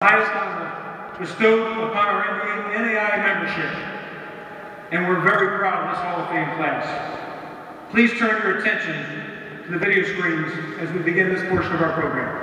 Highest honor bestowed upon our NAIA membership, and we're very proud of this Hall of Fame class. Please turn your attention to the video screens as we begin this portion of our program.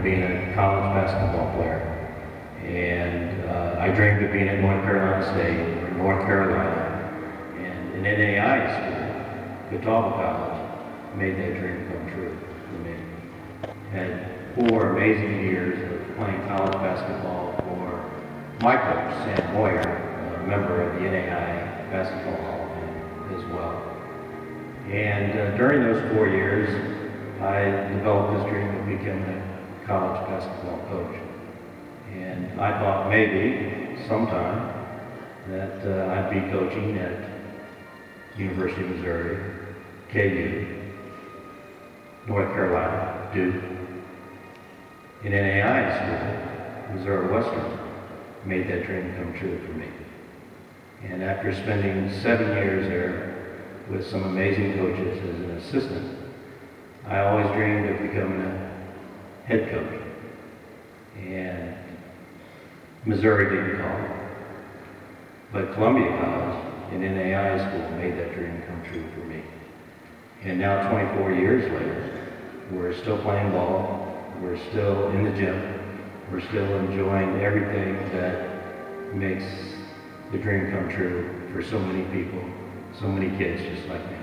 Being a college basketball player, and I dreamed of being at North Carolina State or North Carolina, and an NAIA school, Catawba College, made that dream come true for me. Had 4 amazing years of playing college basketball for my coach, Sam Moyer, a member of the NAIA Basketball Hall of Fame as well. And during those 4 years, I developed this dream of becoming a college basketball coach. And I thought maybe sometime that I'd be coaching at University of Missouri, KU, North Carolina, Duke, in NAIA school, Missouri Western, made that dream come true for me. And after spending 7 years there with some amazing coaches as an assistant, I always dreamed of becoming a head coach. And Missouri didn't call me. But Columbia College and NAIA school made that dream come true for me. And now 24 years later, we're still playing ball, we're still in the gym, we're still enjoying everything that makes the dream come true for so many people, so many kids just like me.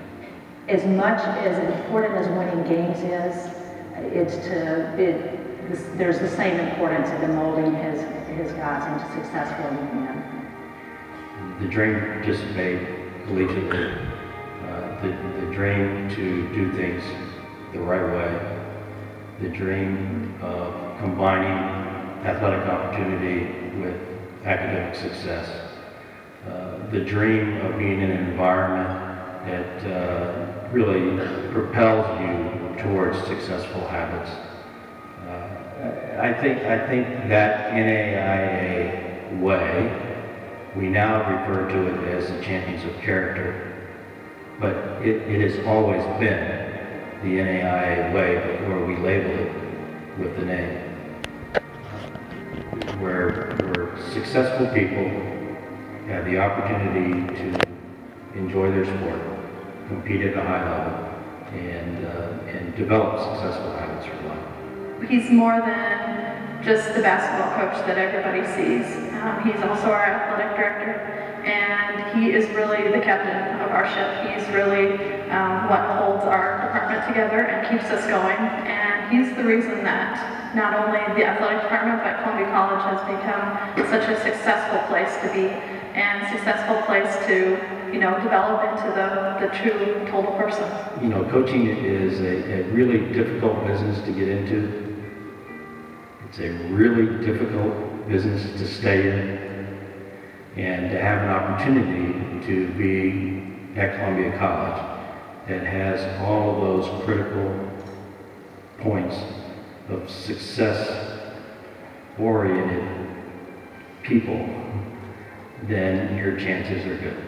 As much as important as winning games is, there's the same importance of molding his guys into successful men. The dream to participate collegiately, the dream to do things the right way, the dream of combining athletic opportunity with academic success, the dream of being in an environment that really propels you towards successful habits. I think that NAIA way, we now refer to it as the champions of character, but it has always been the NAIA way before we labeled it with the name. Where successful people have the opportunity to enjoy their sport, compete at a high level, and develop successful habits for life. He's more than just the basketball coach that everybody sees. He's also our athletic director, and he is really the captain of our ship. He's really what holds our department together and keeps us going, and he's the reason that not only the athletic department, but Columbia College has become such a successful place to be, and successful place to develop into the true total person. Coaching is a really difficult business to get into. It's a really difficult business to stay in, and to have an opportunity to be at Columbia College that has all of those critical points of success-oriented people, then your chances are good.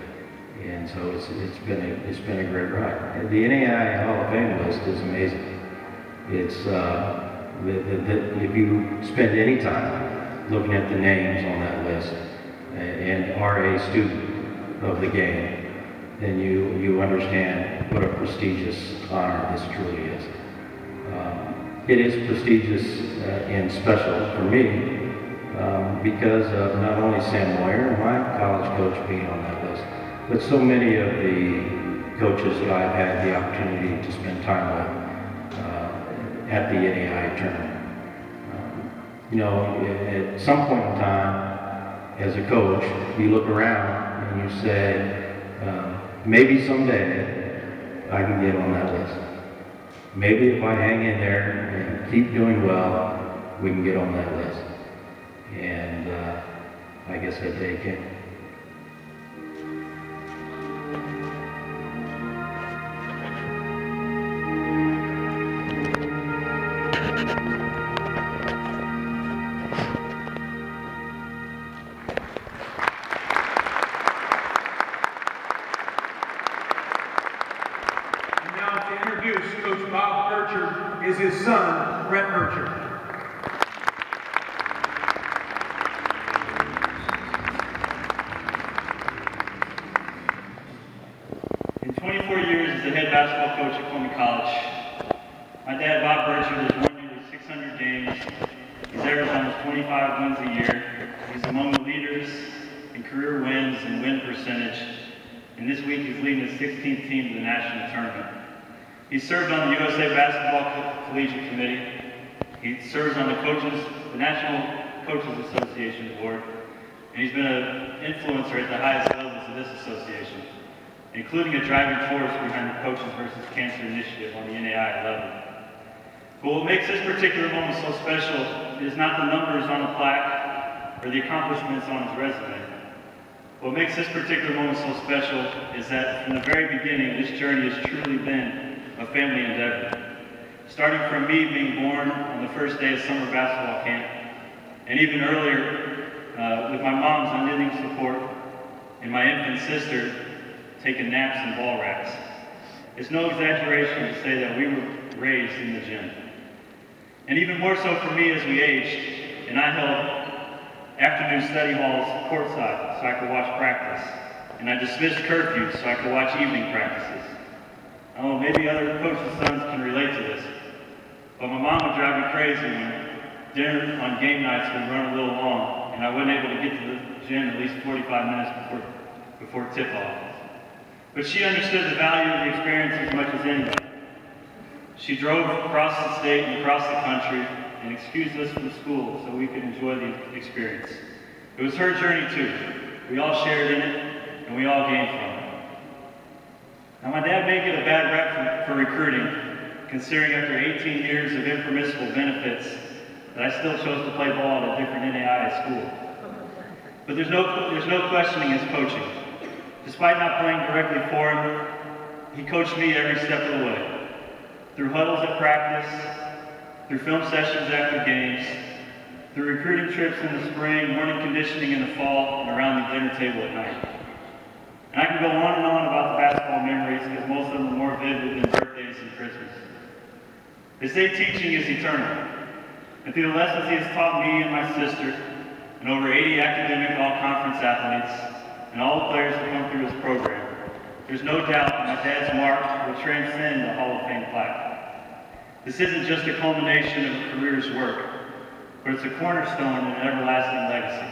And so it's been a great ride. The NAIA Hall of Fame list is amazing. It's if you spend any time looking at the names on that list and are a student of the game, then you understand what a prestigious honor this truly is. It is prestigious and special for me because of not only Sam Moyer, my college coach, being on that list, but so many of the coaches that I've had the opportunity to spend time with at the NAIA tournament. At some point in time, as a coach, you look around and you say, maybe someday I can get on that list. Maybe if I hang in there and keep doing well, we can get on that list. I guess I take it. And now to introduce Coach Bob Burchard is his son, Brett Burchard. In 24 years as the head basketball coach at Coleman College, my dad, Bob Burchard, has won nearly 600 games. He's averaged almost 25 wins a year. He's among the leaders in career wins and win percentage. And this week he's leading his 16th team to the national tournament. He served on the USA Basketball Collegiate Committee. He serves on the National Coaches Association Board. And he's been an influencer at the highest levels of this association, including a driving force behind the Coaches versus Cancer initiative on the NAIA level. But what makes this particular moment so special is not the numbers on the plaque or the accomplishments on his resume. What makes this particular moment so special is that from the very beginning, this journey has truly been a family endeavor. Starting from me being born on the first day of summer basketball camp, and even earlier with my mom's unyielding support and my infant sister taking naps in ball racks. It's no exaggeration to say that we were raised in the gym. And even more so for me as we aged, and I held afternoon study halls courtside so I could watch practice. And I dismissed curfews so I could watch evening practices. Oh, maybe other coaches' sons can relate to this. But my mom would drive me crazy when dinner on game nights would run a little long and I wasn't able to get to the gym at least 45 minutes before tip-off. But she understood the value of the experience as much as anybody. She drove across the state and across the country and excused us from school so we could enjoy the experience. It was her journey too. We all shared in it and we all gained from it. Now my dad may get a bad rep for recruiting, considering after 18 years of impermissible benefits that I still chose to play ball at a different NAIA school. But there's no questioning his coaching. Despite not playing directly for him, he coached me every step of the way. Through huddles at practice, through film sessions after games, through recruiting trips in the spring, morning conditioning in the fall, and around the dinner table at night. And I can go on and on about the basketball memories because most of them are more vivid than birthdays and Christmas. They say teaching is eternal. And through the lessons he has taught me and my sister, and over 80 academic all-conference athletes, and all the players who come through his program, there's no doubt that my dad's mark will transcend the Hall of Fame plaque. This isn't just a culmination of a career's work, but it's a cornerstone and an everlasting legacy.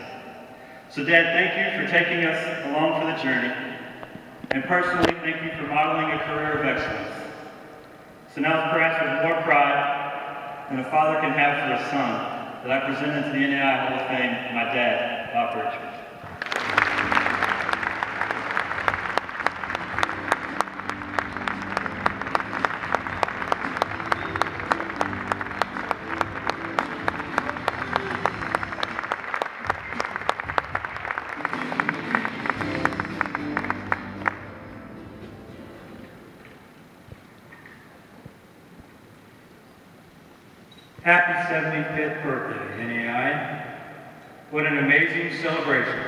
So Dad, thank you for taking us along for the journey, and personally, thank you for modeling a career of excellence. So now perhaps with more pride than a father can have for a son, that I present into the NAIA Hall of Fame my dad, Bob Burchard. Happy 75th birthday, NAIA. What an amazing celebration.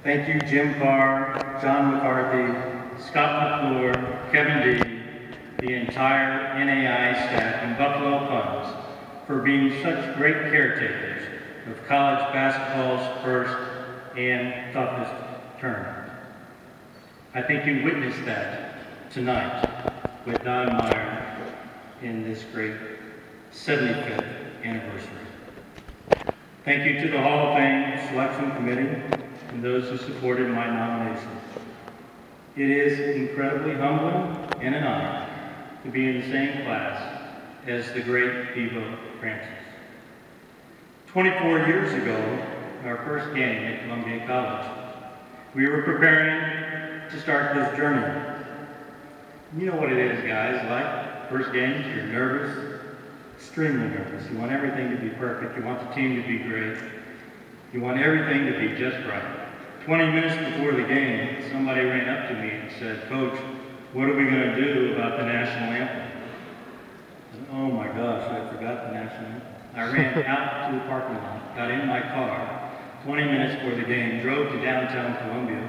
Thank you, Jim Carr, John McCarthy, Scott McClure, Kevin D., the entire NAIA staff, and Buffalo Funds for being such great caretakers of college basketball's first and toughest term. I think you witnessed that tonight with Don Meyer in this great 75th anniversary. Thank you to the Hall of Fame Selection Committee and those who supported my nomination. It is incredibly humbling and an honor to be in the same class as the great Vivo Francis. 24 years ago, our first game at Columbia College, we were preparing to start this journey. You know what it is, guys, like first games, you're nervous, extremely nervous. You want everything to be perfect. You want the team to be great. You want everything to be just right. 20 minutes before the game, somebody ran up to me and said, "Coach, what are we going to do about the national anthem?" I said, "Oh my gosh, I forgot the national anthem." I ran out to the parking lot, got in my car, 20 minutes before the game, drove to downtown Columbia,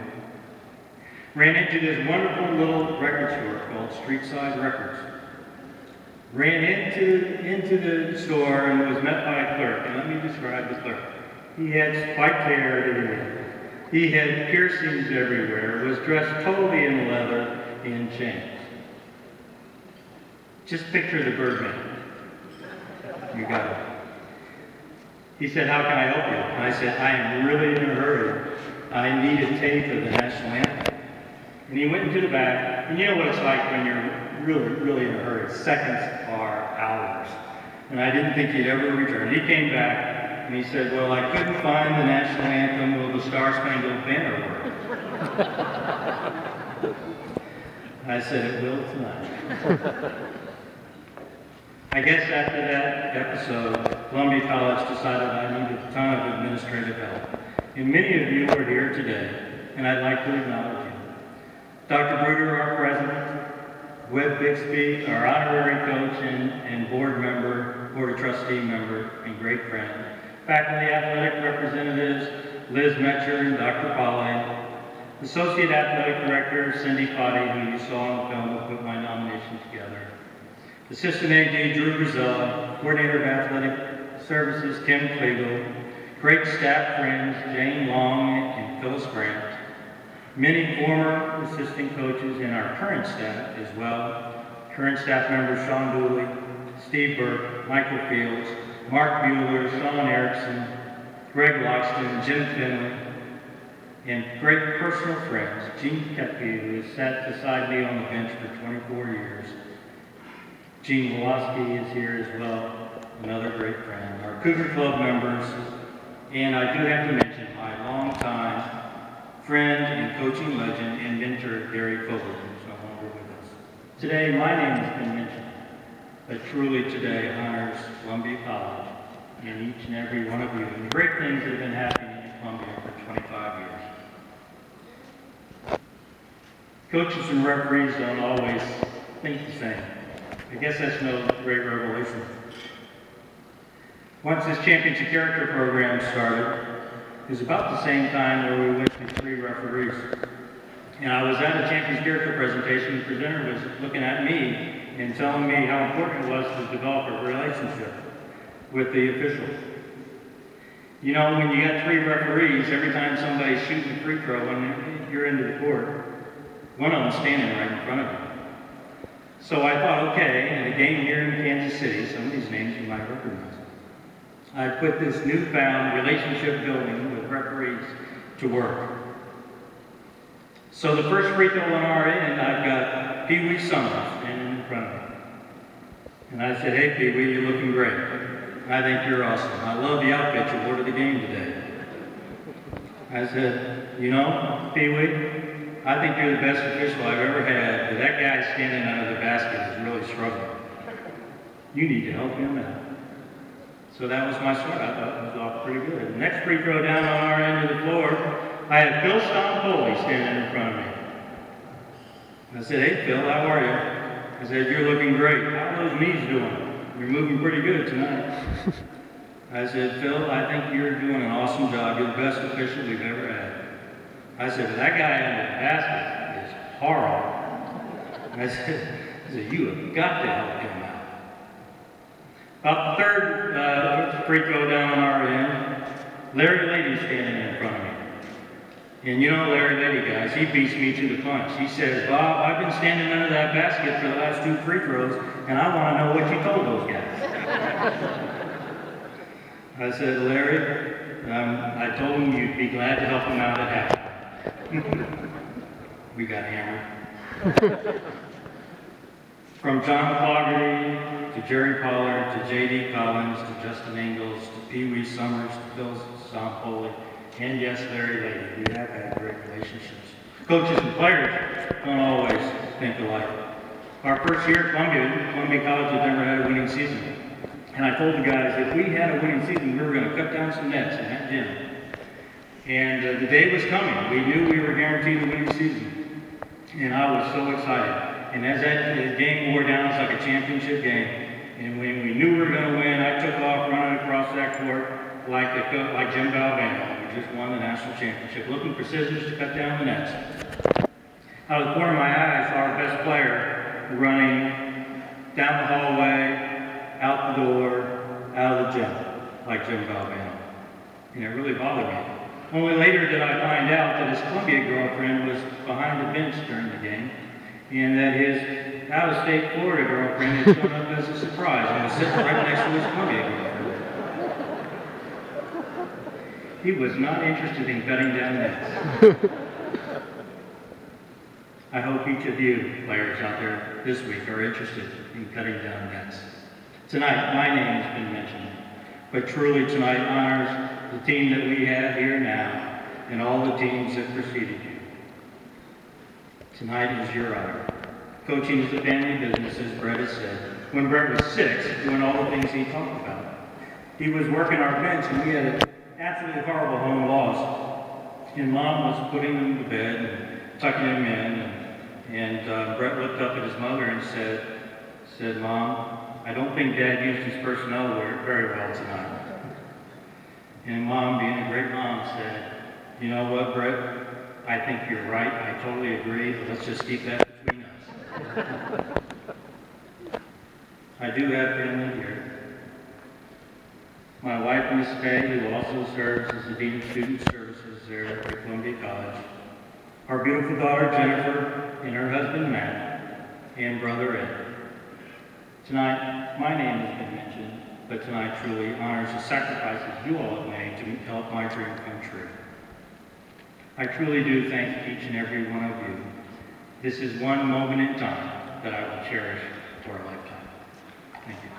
ran into this wonderful little record store called Streetside Records. Ran into the store and was met by a clerk, and let me describe the clerk. He had spiked hair everywhere. He had piercings everywhere, was dressed totally in leather and chains. Just picture the Birdman. You got it. He said, "How can I help you?" And I said, "I am really in a hurry. I need a tape of the national anthem." And he went into the back, and you know what it's like when you're really in a hurry. Seconds are hours. And I didn't think he'd ever return. He came back, and he said, "Well, I couldn't find the national anthem. Will the Star Spangled Banner work?" I said, "It will tonight." I guess after that episode, Columbia College decided I needed a ton of administrative help. And many of you are here today, and I'd like to acknowledge you. Dr. Bruder, our president, Webb Bixby, our honorary coach and board member, board of trustee member, and great friend. Faculty athletic representatives, Liz Metcher and Dr. Polly. Associate athletic director, Cindy Foddy, who you saw on the film who put my nomination together. Assistant AD, Drew Rizella. Coordinator of athletic services, Kim Kleagle. Great staff friends, Jane Long and Phyllis Grant. Many former assistant coaches in our current staff as well. Current staff members Sean Dooley, Steve Burke, Michael Fields, Mark Bueller, Sean Erickson, Greg Loxton, Jim Finley, and great personal friends, Gene Kepke, who has sat beside me on the bench for 24 years. Gene Woloski is here as well, another great friend. Our Cougar Club members, and I do have to mention my longtime friend and coaching legend and mentor, Gary Fogel, who's no longer with us. Today, my name has been mentioned, but truly today honors Columbia College and each and every one of you and the great things that have been happening in Columbia for 25 years. Coaches and referees don't always think the same. I guess that's no great revelation. Once this championship character program started, it was about the same time where we went to 3 referees. And I was at a championship character presentation, the presenter was looking at me and telling me how important it was to develop a relationship with the officials. You know, when you got 3 referees, every time somebody's shooting a free throw and you're into the court, one of them's standing right in front of you. So I thought, okay, in a game here in Kansas City, some of these names you might recognize, I put this newfound relationship building with referees to work. So the first free throw on our end, I've got Pee Wee Summers standing in front of me. And I said, "Hey Pee Wee, you're looking great. I think you're awesome. I love the outfit you wore to the game today." I said, "You know, Pee Wee, I think you're the best official I've ever had, but that guy standing under the basket is really struggling. You need to help him out." So that was my start. I thought it was off pretty good. The next free throw down on our end of the floor, I had Phil Stompoli standing in front of me. I said, "Hey Phil, how are you?" I said, "You're looking great. How are those knees doing? You're moving pretty good tonight." I said, "Phil, I think you're doing an awesome job. You're the best official we've ever had." I said, "That guy under the basket is horrible." I said, "You have got to help him out." About the third free throw down on our end, Larry Lady's standing in front of me. And you know Larry Lady, guys, he beats me to the punch. He says, "Bob, I've been standing under that basket for the last 2 free throws, and I want to know what you told those guys." I said, "Larry, I told him you'd be glad to help him out at half." We got hammered. From John Fogarty to Jerry Pollard to J.D. Collins to Justin Ingalls to Pee Wee Summers to Phil Stompoli, and yes, Larry Lady, we have had great relationships. Coaches and players don't always think alike. Our first year at Columbia College had never had a winning season. And I told the guys, if we had a winning season, we were going to cut down some nets in that gym. And the day was coming. We knew we were guaranteed the winning season. And I was so excited. And as that game wore down, it was like a championship game. And when we knew we were going to win, I took off running across that court like Jim Galvano. We just won the national championship, looking for scissors to cut down the nets. Out of the corner of my eye, I saw our best player running down the hallway, out the door, out of the gym, like Jim Galvano. And it really bothered me. Only later did I find out that his Columbia girlfriend was behind the bench during the game, and that his out-of-state Florida girlfriend had shown up as a surprise and was sitting right next to his Columbia girlfriend. He was not interested in cutting down nets. I hope each of you players out there this week are interested in cutting down nets. Tonight, my name has been mentioned, but truly tonight honors the team that we have here now and all the teams that preceded you. Tonight is your honor. Coaching is a family business, as Brett has said. When Brett was 6, doing all the things he talked about, he was working our bench, and we had an absolutely horrible home loss. And Mom was putting him to bed and tucking him in, and Brett looked up at his mother and said, "Mom, I don't think Dad used his personnel very well tonight." And Mom, being a great mom, said, "You know what, Brett? I think you're right. I totally agree. But let's just keep that between us." I do have family here. My wife, Miss Faye, who also serves as the Dean of Student Services there at Columbia College. Our beautiful daughter, Jennifer, and her husband, Matt, and brother, Ed. Tonight, my name has been mentioned, but tonight truly honors the sacrifices you all have made to help my dream come true. I truly do thank each and every one of you. This is one moment in time that I will cherish for a lifetime. Thank you.